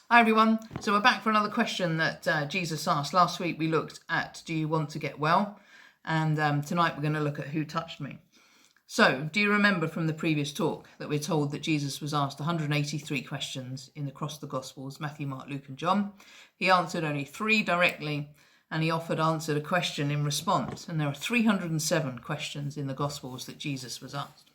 Hi everyone. So we're back for another question that Jesus asked. Last week we looked at, do you want to get well? And tonight we're going to look at who touched me. So do you remember from the previous talk that we're told that Jesus was asked 183 questions across the Gospels, Matthew, Mark, Luke and John. He answered only 3 directly, and he answered a question in response. And there are 307 questions in the Gospels that Jesus was asked.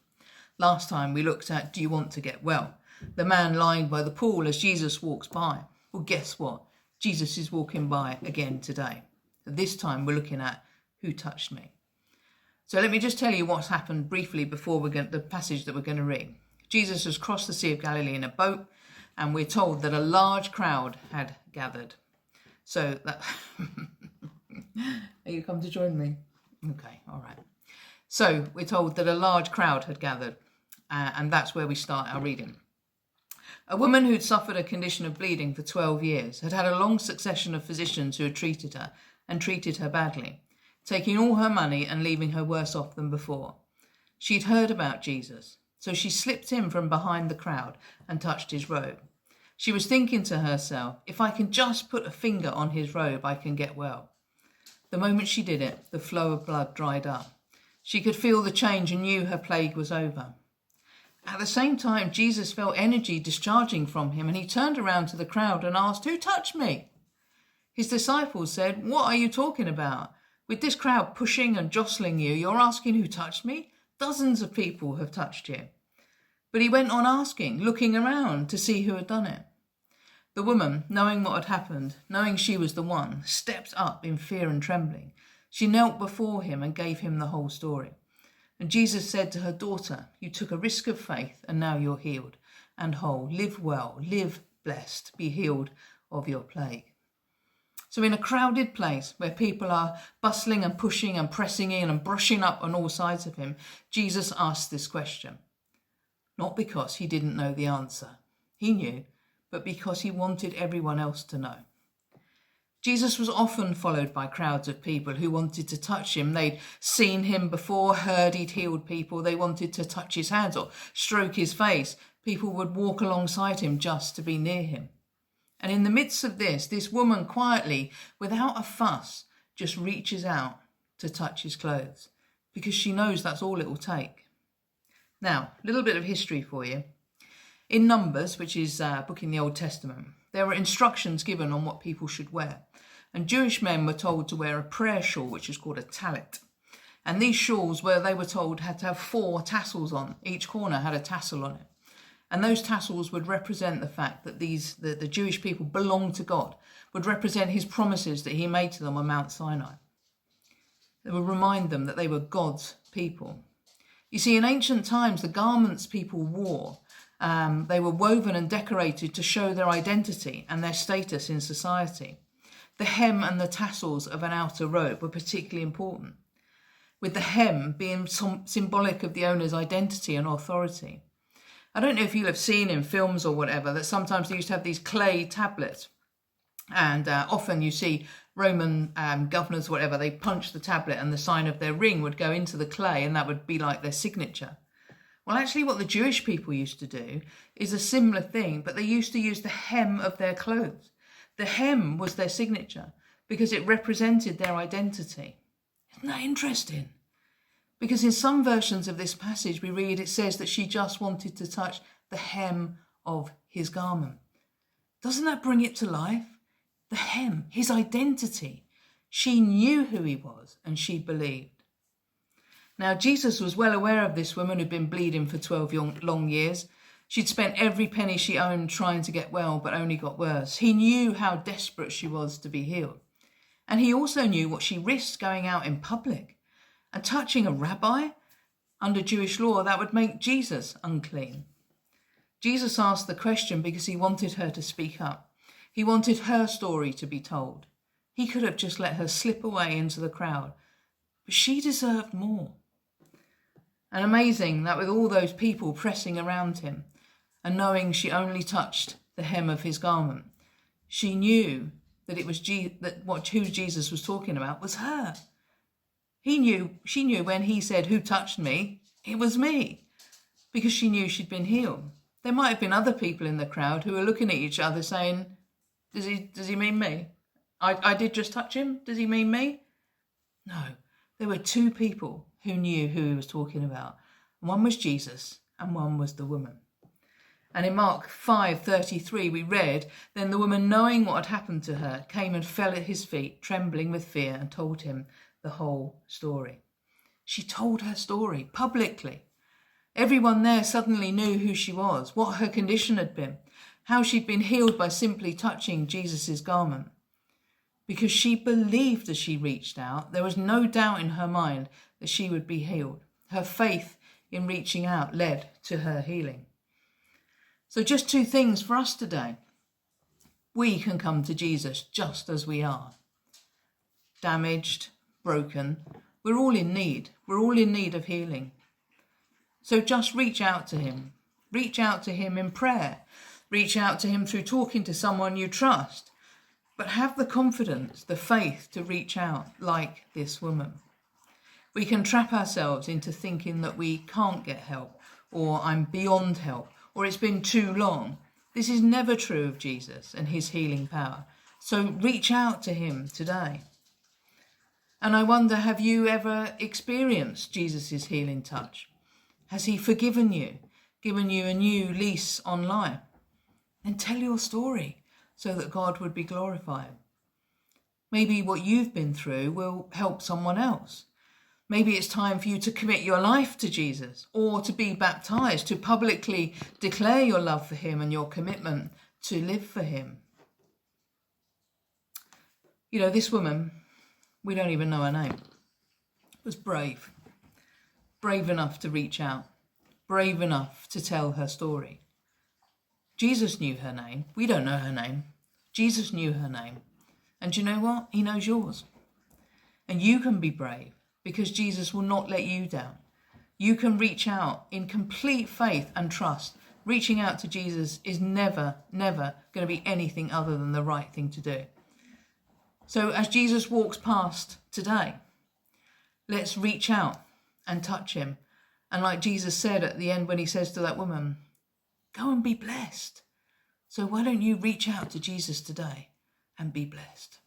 Last time we looked at, do you want to get well? The man lying by the pool as Jesus walks by. Well, guess what? Jesus is walking by again today. This time we're looking at who touched me. So let me just tell you what's happened briefly before the passage that we're going to read. Jesus has crossed the Sea of Galilee in a boat, and we're told that a large crowd had gathered. So that are you come to join me? Okay, all right. So we're told that a large crowd had gathered, and that's where we start our reading. A woman who'd suffered a condition of bleeding for 12 years had had a long succession of physicians who had treated her and treated her badly, taking all her money and leaving her worse off than before. She'd heard about Jesus, so she slipped in from behind the crowd and touched his robe. She was thinking to herself, if I can just put a finger on his robe, I can get well. The moment she did it, the flow of blood dried up. She could feel the change and knew her plague was over. At the same time, Jesus felt energy discharging from him, and he turned around to the crowd and asked, "Who touched me?" His disciples said, "What are you talking about? With this crowd pushing and jostling you, you're asking who touched me? Dozens of people have touched you." But he went on asking, looking around to see who had done it. The woman, knowing what had happened, knowing she was the one, stepped up in fear and trembling. She knelt before him and gave him the whole story. And Jesus said to her, "Daughter, you took a risk of faith and now you're healed and whole. Live well, live blessed, be healed of your plague." So in a crowded place where people are bustling and pushing and pressing in and brushing up on all sides of him, Jesus asked this question. Not because he didn't know the answer. He knew, but because he wanted everyone else to know. Jesus was often followed by crowds of people who wanted to touch him. They'd seen him before, heard he'd healed people. They wanted to touch his hands or stroke his face. People would walk alongside him just to be near him. And in the midst of this woman quietly, without a fuss, just reaches out to touch his clothes because she knows that's all it will take. Now, a little bit of history for you. In Numbers, which is a book in the Old Testament, there were instructions given on what people should wear. And Jewish men were told to wear a prayer shawl, which is called a talit. And these shawls, they were told, had to have 4 tassels on. Each corner had a tassel on it. And those tassels would represent the fact that the Jewish people belonged to God, would represent his promises that he made to them on Mount Sinai. It would remind them that they were God's people. You see, in ancient times, the garments people wore, they were woven and decorated to show their identity and their status in society. The hem and the tassels of an outer robe were particularly important, with the hem being symbolic of the owner's identity and authority. I don't know if you'll have seen in films or whatever that sometimes they used to have these clay tablets, and often you see Roman governors, whatever, they punch the tablet and the sign of their ring would go into the clay, and that would be like their signature. Well, actually what the Jewish people used to do is a similar thing, but they used to use the hem of their clothes. The hem was their signature because it represented their identity. Isn't that interesting? Because in some versions of this passage we read, it says that she just wanted to touch the hem of his garment. Doesn't that bring it to life? The hem, his identity. She knew who he was and she believed. Now, Jesus was well aware of this woman who'd been bleeding for 12 long years. She'd spent every penny she owned trying to get well, but only got worse. He knew how desperate she was to be healed. And he also knew what she risked going out in public. And touching a rabbi, under Jewish law, that would make Jesus unclean. Jesus asked the question because he wanted her to speak up. He wanted her story to be told. He could have just let her slip away into the crowd, but she deserved more. And amazing that with all those people pressing around him and knowing she only touched the hem of his garment, she knew that it was who Jesus was talking about was her. She knew when he said, "Who touched me?" It was me, because she knew she'd been healed. There might have been other people in the crowd who were looking at each other saying, Does he mean me? I did just touch him. Does he mean me? No. There were two people who knew who he was talking about. One was Jesus and one was the woman. And in Mark 5:33 we read, then the woman, knowing what had happened to her, came and fell at his feet, trembling with fear, and told him the whole story. She told her story publicly. Everyone there suddenly knew who she was, what her condition had been, how she'd been healed by simply touching Jesus' garment. Because she believed as she reached out, there was no doubt in her mind that she would be healed. Her faith in reaching out led to her healing. So just two things for us today. We can come to Jesus just as we are. Damaged, broken, we're all in need. We're all in need of healing. So just reach out to him. Reach out to him in prayer. Reach out to him through talking to someone you trust. But have the confidence, the faith to reach out like this woman. We can trap ourselves into thinking that we can't get help, or I'm beyond help, or it's been too long. This is never true of Jesus and his healing power. So reach out to him today. And I wonder, have you ever experienced Jesus' healing touch? Has he forgiven you, given you a new lease on life? Then tell your story so that God would be glorified. Maybe what you've been through will help someone else. Maybe it's time for you to commit your life to Jesus, or to be baptized, to publicly declare your love for him and your commitment to live for him. You know, this woman, we don't even know her name, was brave enough to reach out, brave enough to tell her story. Jesus knew her name. We don't know her name. Jesus knew her name. And do you know what? He knows yours. And you can be brave, because Jesus will not let you down. You can reach out in complete faith and trust. Reaching out to Jesus is never going to be anything other than the right thing to do. So as Jesus walks past today, let's reach out and touch him. And like Jesus said at the end when he says to that woman, go and be blessed. So why don't you reach out to Jesus today and be blessed?